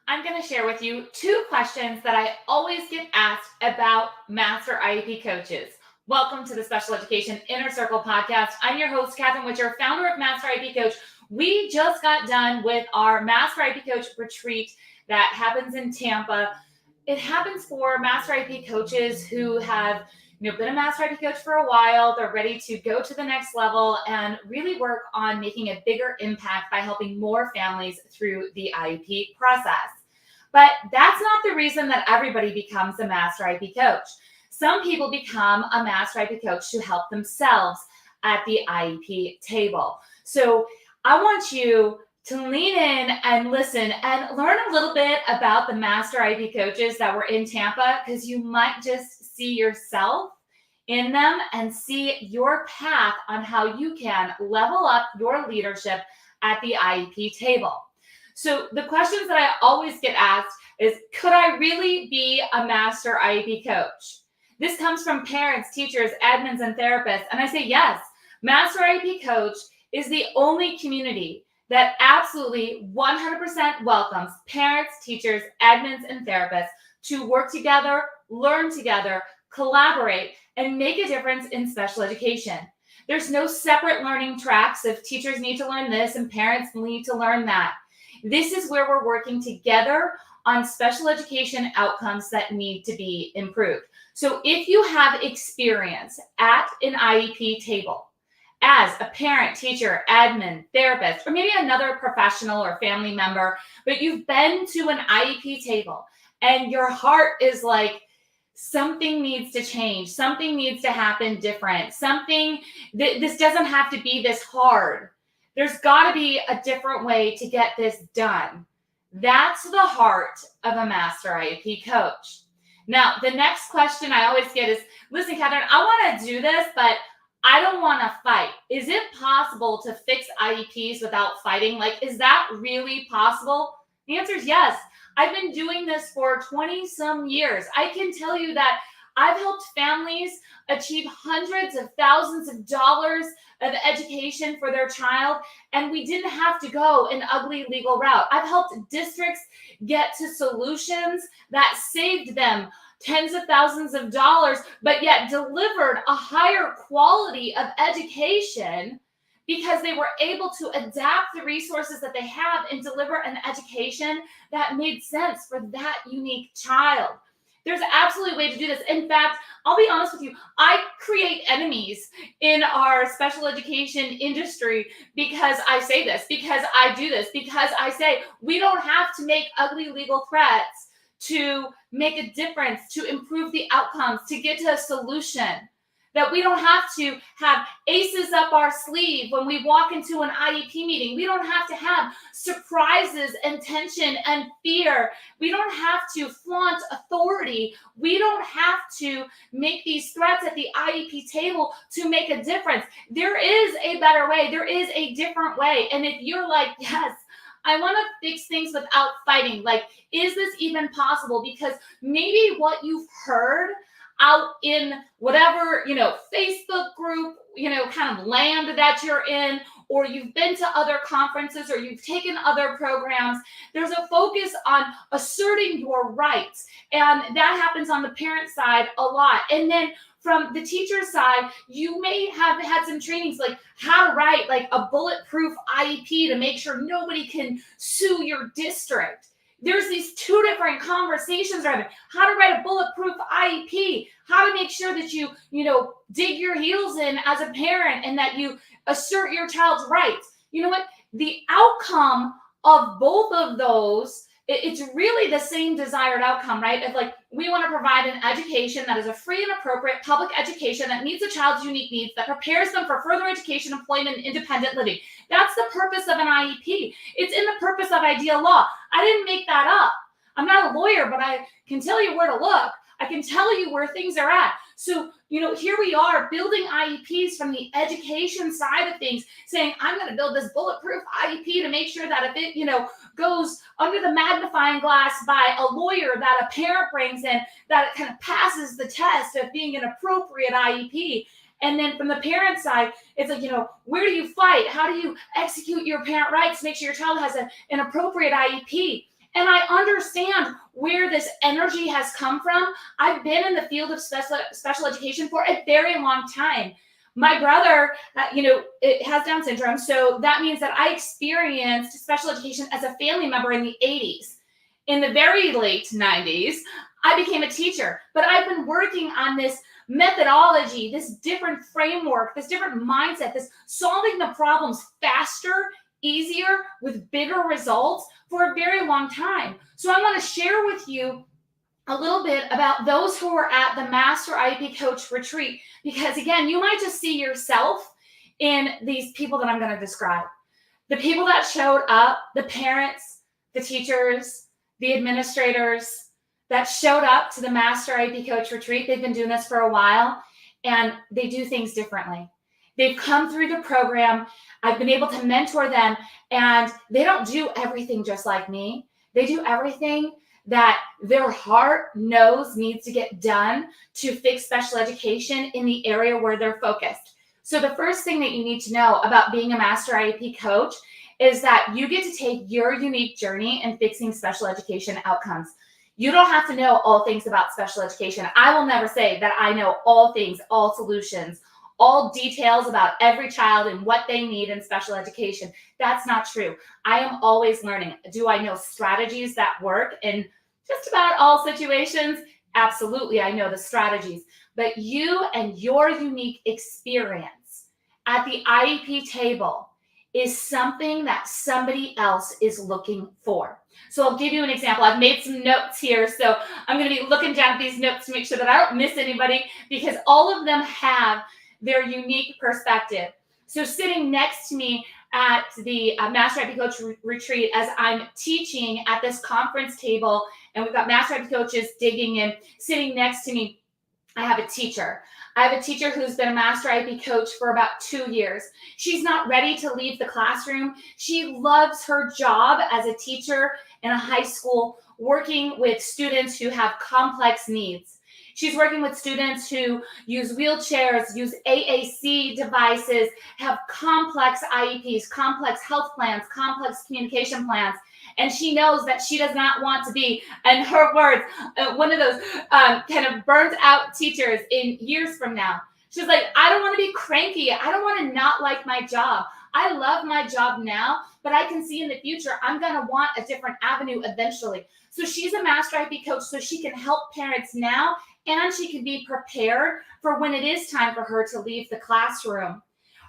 I'm going to share with you two questions that I always get asked about Master IEP coaches. Welcome to the Special Education Inner Circle podcast. I'm your host, Katherine Witcher, founder of Master IEP Coach. We just got done with our Master IEP Coach retreat that happens in Tampa. It happens for Master IEP coaches who have been a Master IEP coach for a while. They're ready to go to the next level and really work on making a bigger impact by helping more families through the IEP process. But that's not the reason that everybody becomes a Master IEP coach. Some people become a Master IEP coach to help themselves at the IEP table. So I want you to lean in and listen and learn a little bit about the Master IEP coaches that were in Tampa, because you might just see yourself in them and see your path on how you can level up your leadership at the IEP table. So the questions that I always get asked is, could I really be a Master IEP coach? This comes from parents, teachers, admins, and therapists. And I say, yes, Master IEP coach is the only community that absolutely 100% welcomes parents, teachers, admins, and therapists to work together, learn together, collaborate, and make a difference in special education. There's no separate learning tracks if teachers need to learn this and parents need to learn that. This is where we're working together on special education outcomes that need to be improved. So if you have experience at an IEP table, as a parent, teacher, admin, therapist, or maybe another professional or family member, but you've been to an IEP table and your heart is like, something needs to change, something needs to happen different, this doesn't have to be this hard. There's got to be a different way to get this done. That's the heart of a Master IEP coach. Now, the next question I always get is, listen, Katherine, I want to do this, but I don't want to fight. Is it possible to fix IEPs without fighting? Like, is that really possible? The answer is yes. I've been doing this for 20 some years. I can tell you that I've helped families achieve hundreds of thousands of dollars of education for their child, and we didn't have to go an ugly legal route. I've helped districts get to solutions that saved them tens of thousands of dollars, but yet delivered a higher quality of education because they were able to adapt the resources that they have and deliver an education that made sense for that unique child. There's absolutely a way to do this. In fact, I'll be honest with you, I create enemies in our special education industry because I say this, because I do this, because I say we don't have to make ugly legal threats to make a difference, to improve the outcomes, to get to a solution. That we don't have to have aces up our sleeve when we walk into an IEP meeting. We don't have to have surprises and tension and fear. We don't have to flaunt authority. We don't have to make these threats at the IEP table to make a difference. There is a better way. There is a different way. And if you're like, yes, I want to fix things without fighting. Like, is this even possible? Because maybe what you've heard out in whatever, Facebook group, kind of land that you're in, or you've been to other conferences or you've taken other programs, there's a focus on asserting your rights. And that happens on the parent side a lot. And then from the teacher side, you may have had some trainings like how to write like a bulletproof IEP to make sure nobody can sue your district. There's these two different conversations around it. How to write a bulletproof IEP, how to make sure that you dig your heels in as a parent and that you assert your child's rights. You know what? The outcome of both of those, it's really the same desired outcome, right? Of like, we want to provide an education that is a free and appropriate public education that meets a child's unique needs, that prepares them for further education, employment, and independent living. That's the purpose of an IEP. It's in the purpose of ideal law. I didn't make that up. I'm not a lawyer, but I can tell you where to look. I can tell you where things are at. So, here we are building IEPs from the education side of things, saying, I'm going to build this bulletproof IEP to make sure that if it, goes under the magnifying glass by a lawyer that a parent brings in, that it kind of passes the test of being an appropriate IEP. And then from the parent side, it's like, where do you fight? How do you execute your parent rights to make sure your child has an appropriate IEP? And I understand where this energy has come from. I've been in the field of special education for a very long time. My brother, it has Down syndrome. So that means that I experienced special education as a family member in the 80s. In the very late 90s, I became a teacher. But I've been working on this methodology, this different framework, this different mindset, this solving the problems faster, easier, with bigger results for a very long time. So I want to share with you a little bit about those who were at the Master IEP Coach Retreat, because again, you might just see yourself in these people that I'm going to describe. The people that showed up, the parents, the teachers, the administrators that showed up to the Master IEP Coach Retreat. They've been doing this for a while, and they do things differently. They've come through the program. I've been able to mentor them, and they don't do everything just like me. They do everything that their heart knows needs to get done to fix special education in the area where they're focused. So the first thing that you need to know about being a Master IEP coach is that you get to take your unique journey in fixing special education outcomes. You don't have to know all things about special education. I will never say that I know all things, all solutions, all details about every child and what they need in special education. That's not true. I am always learning. Do I know strategies that work in just about all situations? Absolutely, I know the strategies. But you and your unique experience at the IEP table is something that somebody else is looking for. So I'll give you an example. I've made some notes here, so I'm going to be looking down at these notes to make sure that I don't miss anybody, because all of them have their unique perspective. So sitting next to me at the Master IEP Coach Retreat, as I'm teaching at this conference table, and we've got Master IEP coaches digging in, sitting next to me, I have a teacher. I have a teacher who's been a Master IEP coach for about 2 years. She's not ready to leave the classroom. She loves her job as a teacher in a high school, working with students who have complex needs. She's working with students who use wheelchairs, use AAC devices, have complex IEPs, complex health plans, complex communication plans. And she knows that she does not want to be, in her words, one of those kind of burnt out teachers in years from now. She's like, I don't want to be cranky. I don't want to not like my job. I love my job now, but I can see in the future I'm going to want a different avenue eventually. So she's a Master IEP coach so she can help parents now, and she can be prepared for when it is time for her to leave the classroom.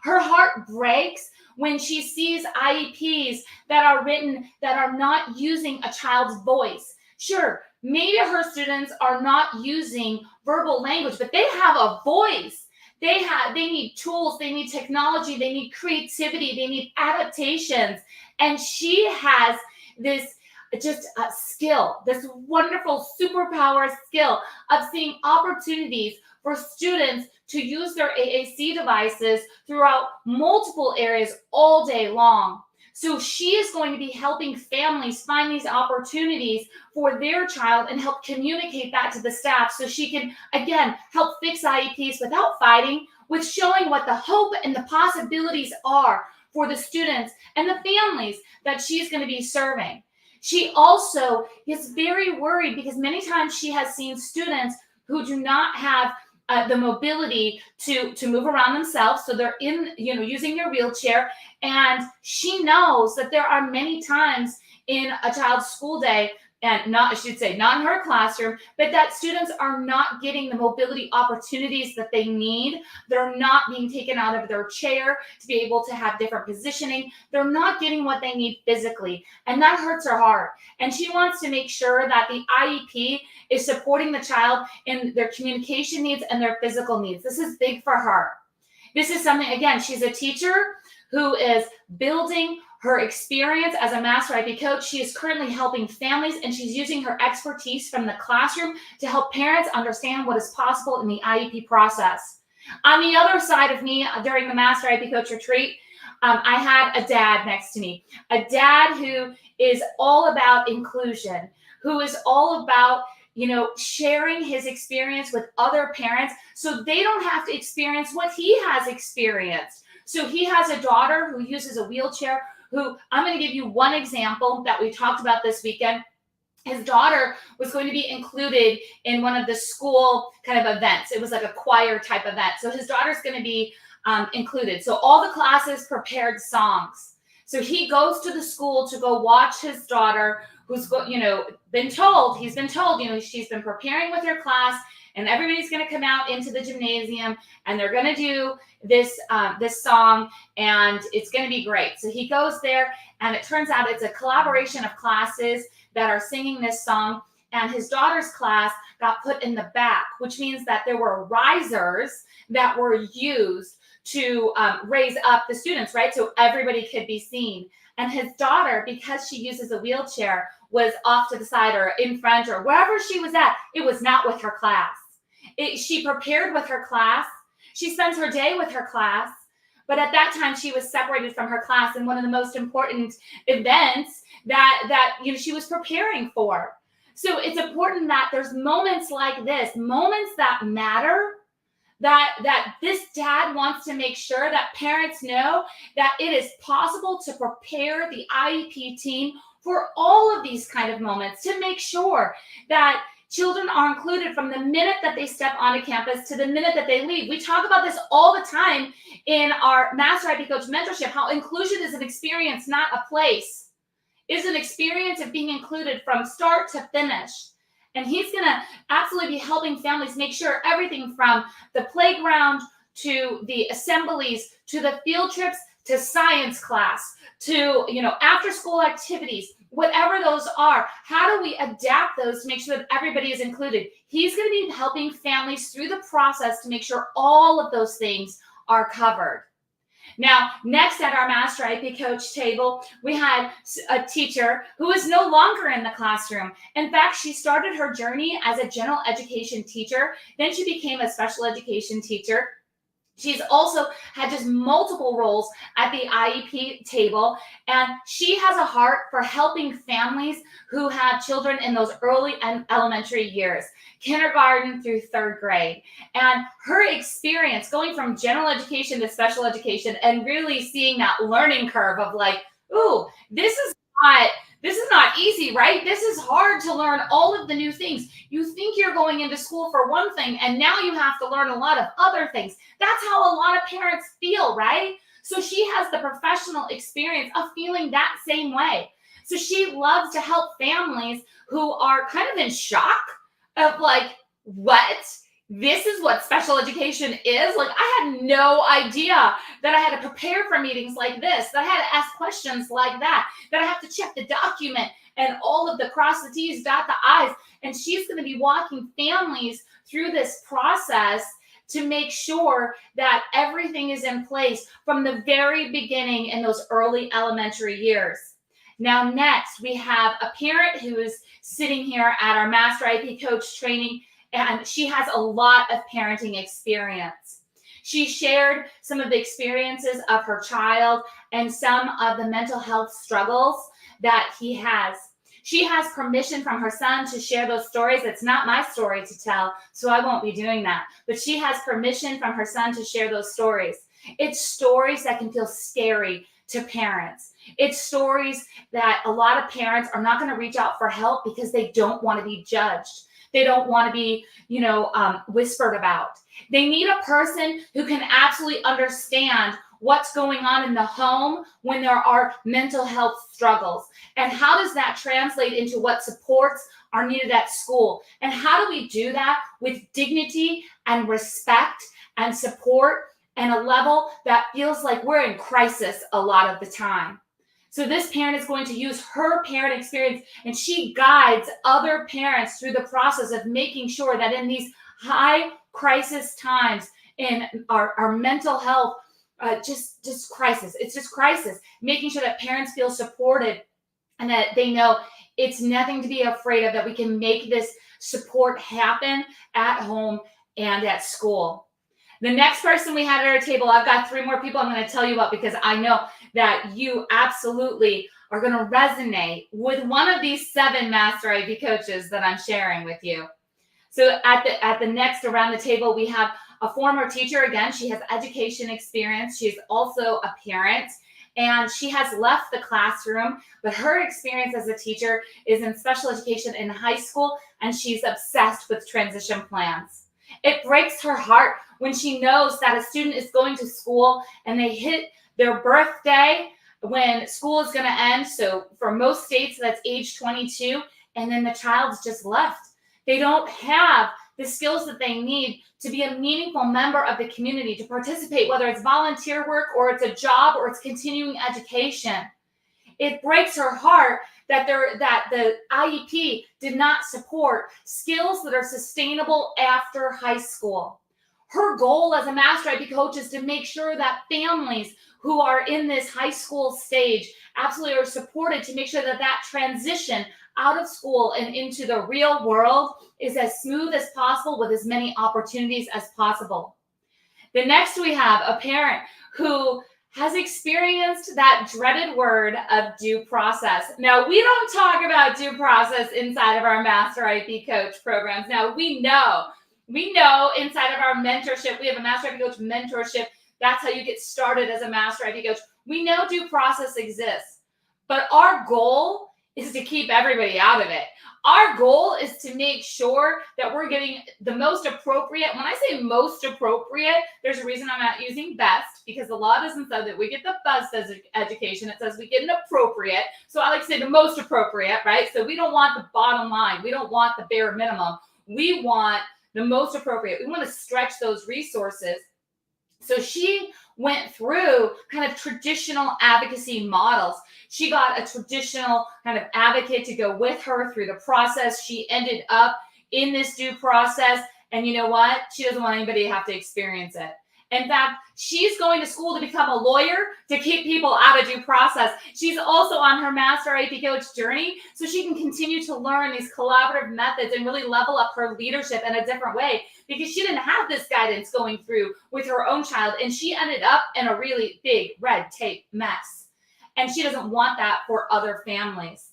Her heart breaks when she sees IEPs that are written that are not using a child's voice. Sure, maybe her students are not using verbal language, but they have a voice. They need tools, they need technology, they need creativity, they need adaptations. And she has this just a skill, this wonderful superpower skill of seeing opportunities for students to use their AAC devices throughout multiple areas all day long. So she is going to be helping families find these opportunities for their child and help communicate that to the staff so she can, again, help fix IEPs without fighting, with showing what the hope and the possibilities are for the students and the families that she's going to be serving. She also is very worried because many times she has seen students who do not have the mobility to move around themselves. So they're using their wheelchair. And she knows that there are many times in a child's school day, and not in her classroom, but that students are not getting the mobility opportunities that they need. They're not being taken out of their chair to be able to have different positioning. They're not getting what they need physically, and that hurts her heart. And she wants to make sure that the IEP is supporting the child in their communication needs and their physical needs. This is big for her. This is something, again, she's a teacher who is building her experience as a Master IEP coach. She is currently helping families, and she's using her expertise from the classroom to help parents understand what is possible in the IEP process. On the other side of me, during the Master IEP Coach Retreat, I had a dad next to me, a dad who is all about inclusion, who is all about sharing his experience with other parents so they don't have to experience what he has experienced. So he has a daughter who uses a wheelchair, who I'm going to give you one example that we talked about this weekend. his daughter was going to be included in one of the school kind of events. It was like a choir type event. So his daughter's going to be included. So all the classes prepared songs. So he goes to the school to go watch his daughter, who's he's been told, she's been preparing with her class, and everybody's going to come out into the gymnasium, and they're going to do this song, and it's going to be great. So he goes there, and it turns out it's a collaboration of classes that are singing this song, and his daughter's class got put in the back, which means that there were risers that were used to raise up the students, right? So everybody could be seen. And his daughter, because she uses a wheelchair, was off to the side or in front or wherever she was at. It was not with her class. She prepared with her class. She spends her day with her class. But at that time, she was separated from her class in one of the most important events that she was preparing for. So it's important that there's moments like this, moments that matter, that this dad wants to make sure that parents know that it is possible to prepare the IEP team for all of these kind of moments, to make sure that children are included from the minute that they step onto campus to the minute that they leave. We talk about this all the time in our Master IEP Coach mentorship, how inclusion is an experience, not a place. It's an experience of being included from start to finish. And he's going to absolutely be helping families make sure everything from the playground to the assemblies to the field trips to science class to after school activities, whatever those are, how do we adapt those to make sure that everybody is included? He's going to be helping families through the process to make sure all of those things are covered. Now, next at our Master IEP Coach table, we had a teacher who is no longer in the classroom. In fact, she started her journey as a general education teacher. Then she became a special education teacher. She's also had just multiple roles at the IEP table, and she has a heart for helping families who have children in those early and elementary years, kindergarten through third grade. And her experience going from general education to special education and really seeing that learning curve of like, ooh, this is not easy, right? This is hard to learn all of the new things. You think you're going into school for one thing, and now you have to learn a lot of other things. That's how a lot of parents feel, right? So she has the professional experience of feeling that same way. So she loves to help families who are kind of in shock of like, what? This is what special education is? Like, I had no idea that I had to prepare for meetings like this, that I had to ask questions like that I have to check the document and all of the cross the T's, dot the I's. And she's going to be walking families through this process to make sure that everything is in place from the very beginning in those early elementary years. Now, next, we have a parent who is sitting here at our Master IEP Coach training, and she has a lot of parenting experience. She shared some of the experiences of her child and some of the mental health struggles that he has. She has permission from her son to share those stories. It's not my story to tell, so I won't be doing that. But she has permission from her son to share those stories. It's stories that can feel scary to parents. It's stories that a lot of parents are not going to reach out for help because they don't want to be judged. They don't want to be, whispered about. They need a person who can absolutely understand what's going on in the home when there are mental health struggles. And how does that translate into what supports are needed at school? And how do we do that with dignity and respect and support and a level that feels like we're in crisis a lot of the time? So this parent is going to use her parent experience, and she guides other parents through the process of making sure that in these high crisis times in our mental health, just crisis. It's just crisis. Making sure that parents feel supported and that they know it's nothing to be afraid of, that we can make this support happen at home and at school. The next person we had at our table, I've got 3 more people I'm going to tell you about because I know that you absolutely are going to resonate with one of these 7 Master IEP coaches that I'm sharing with you. So at the next around the table, we have a former teacher. Again, she has education experience. She's also a parent, and she has left the classroom, but her experience as a teacher is in special education in high school, and she's obsessed with transition plans. It breaks her heart when she knows that a student is going to school and they hit their birthday when school is going to end. So for most states, that's age 22, and then the child's just left. They don't have the skills that they need to be a meaningful member of the community, to participate, whether it's volunteer work or it's a job or it's continuing education. It breaks her heart that the IEP did not support skills that are sustainable after high school. Her goal as a master IEP coach is to make sure that families who are in this high school stage absolutely are supported, to make sure that that transition out of school and into the real world is as smooth as possible, with as many opportunities as possible. The next, we have a parent who has experienced that dreaded word of due process. Now, we don't talk about due process inside of our Master IEP Coach programs. Now, we know inside of our mentorship, we have a Master IEP Coach mentorship. That's how you get started as a Master IEP Coach. We know due process exists, but our goal is to keep everybody out of it. Our goal is to make sure that we're getting the most appropriate. When I say most appropriate, there's a reason I'm not using best, because the law doesn't say that we get the best education. It says we get an appropriate. So I like to say the most appropriate, right? So we don't want the bottom line. We don't want the bare minimum. We want the most appropriate. We want to stretch those resources. So she went through kind of traditional advocacy models. She got a traditional kind of advocate to go with her through the process. She ended up in this due process. And you know what? She doesn't want anybody to have to experience it. In fact, she's going to school to become a lawyer to keep people out of due process. She's also on her Master IEP Coach journey, so she can continue to learn these collaborative methods and really level up her leadership in a different way, because she didn't have this guidance going through with her own child, and she ended up in a really big red tape mess. And she doesn't want that for other families.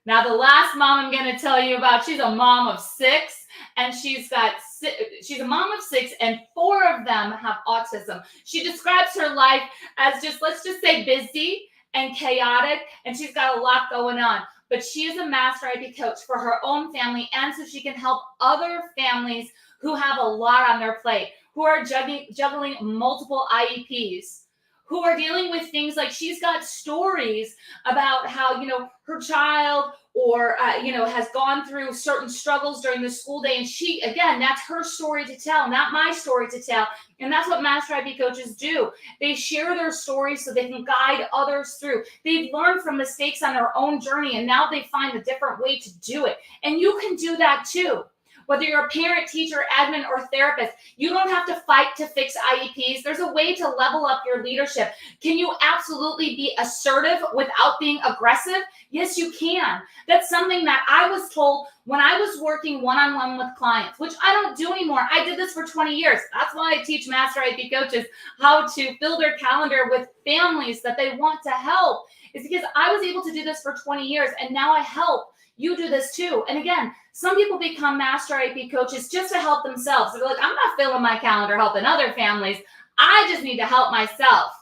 Now, the last mom I'm going to tell you about, she's a mom of 6, and she's a mom of 6, and 4 of them have autism. She describes her life as let's just say busy and chaotic, and she's got a lot going on. But she is a Master IEP Coach for her own family, and so she can help other families who have a lot on their plate, who are juggling multiple IEPs, who are dealing with things like, she's got stories about how, her child or, has gone through certain struggles during the school day. And she, again, that's her story to tell, not my story to tell. And that's what Master IEP coaches do. They share their stories so they can guide others through. They've learned from mistakes on their own journey, and now they find a different way to do it. And you can do that too. Whether you're a parent, teacher, admin, or therapist, you don't have to fight to fix IEPs. There's a way to level up your leadership. Can you absolutely be assertive without being aggressive? Yes, you can. That's something that I was told when I was working one-on-one with clients, which I don't do anymore. I did this for 20 years. That's why I teach Master IEP coaches how to fill their calendar with families that they want to help. It's because I was able to do this for 20 years, and now I help you do this too. And again, some people become Master IEP coaches just to help themselves. They're like, I'm not filling my calendar helping other families. I just need to help myself.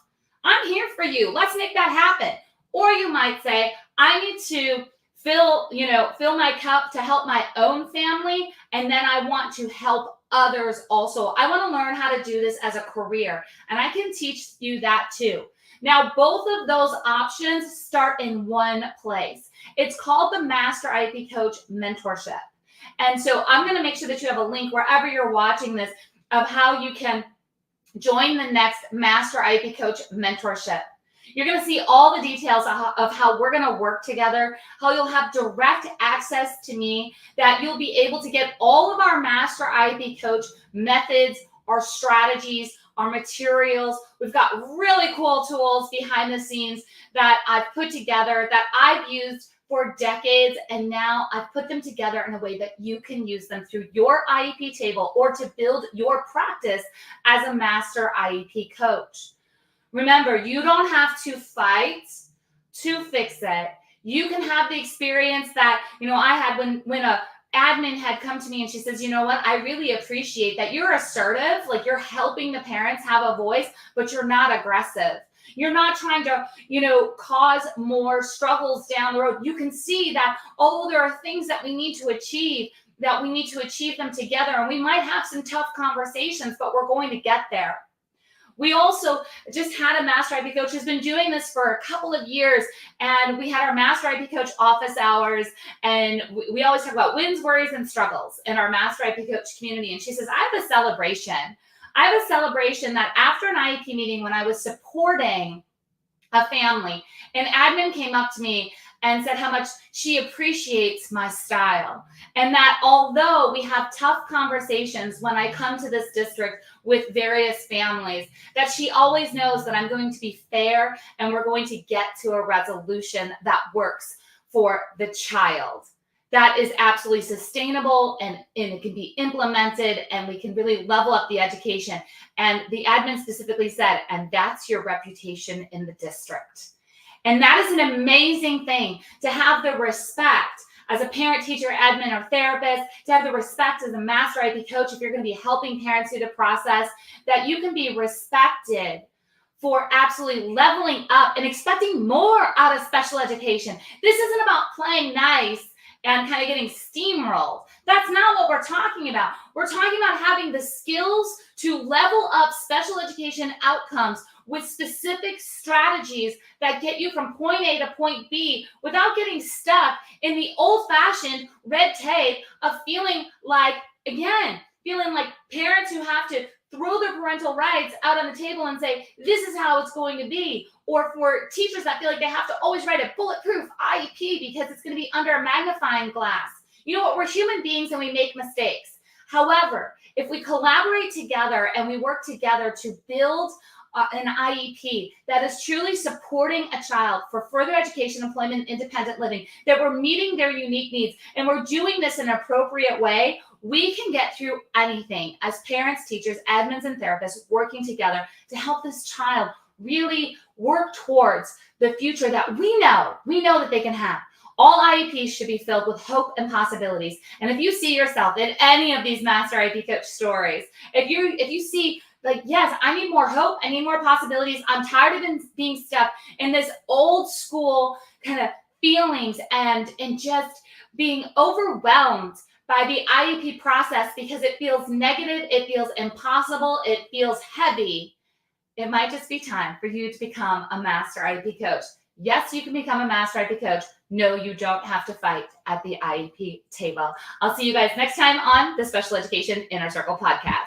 I'm here for you. Let's make that happen. Or you might say, I need to fill my cup to help my own family, and then I want to help others also. I want to learn how to do this as a career, and I can teach you that too. Now, both of those options start in one place. It's called the Master IEP Coach Mentorship. And so I'm going to make sure that you have a link wherever you're watching this of how you can join the next Master IEP Coach Mentorship. You're going to see all the details of how we're going to work together, how you'll have direct access to me, that you'll be able to get all of our Master IEP Coach methods, our strategies, our materials. We've got really cool tools behind the scenes that I've put together that I've used for decades, and now I've put them together in a way that you can use them through your IEP table or to build your practice as a Master IEP coach. Remember, you don't have to fight to fix it. You can have the experience that, I had when a admin had come to me and she says, you know what, I really appreciate that you're assertive, like you're helping the parents have a voice, but you're not aggressive. You're not trying to, cause more struggles down the road. You can see that, there are things that we need to achieve, that we need to achieve them together. And we might have some tough conversations, but we're going to get there. We also just had a Master IEP coach who's been doing this for a couple of years, and we had our Master IEP coach office hours, and we always talk about wins, worries, and struggles in our Master IEP coach community. And she says, I have a celebration. I have a celebration that after an IEP meeting, when I was supporting a family, an admin came up to me and said how much she appreciates my style. And that although we have tough conversations when I come to this district with various families, that she always knows that I'm going to be fair and we're going to get to a resolution that works for the child. That is absolutely sustainable, and it can be implemented, and we can really level up the education. And the admin specifically said, and that's your reputation in the district. And that is an amazing thing, to have the respect as a parent, teacher, admin, or therapist, to have the respect as a Master IEP coach, if you're going to be helping parents through the process, that you can be respected for absolutely leveling up and expecting more out of special education. This isn't about playing nice and kind of getting steamrolled. That's not what we're talking about. We're talking about having the skills to level up special education outcomes with specific strategies that get you from point A to point B without getting stuck in the old-fashioned red tape of feeling like parents who have to throw their parental rights out on the table and say, this is how it's going to be. Or for teachers that feel like they have to always write a bulletproof IEP because it's going to be under a magnifying glass. You know what? We're human beings and we make mistakes. However, if we collaborate together and we work together to build an IEP that is truly supporting a child for further education, employment, and independent living, that we're meeting their unique needs, and we're doing this in an appropriate way, we can get through anything as parents, teachers, admins, and therapists working together to help this child really work towards the future that we know that they can have. All IEPs should be filled with hope and possibilities. And if you see yourself in any of these Master IEP coach stories, if you see, like, yes, I need more hope, I need more possibilities, I'm tired of being stuck in this old school kind of feelings and just being overwhelmed by the IEP process because it feels negative, it feels impossible, it feels heavy, it might just be time for you to become a Master IEP coach. Yes, you can become a Master IEP coach. No, you don't have to fight at the IEP table. I'll see you guys next time on the Special Education Inner Circle podcast.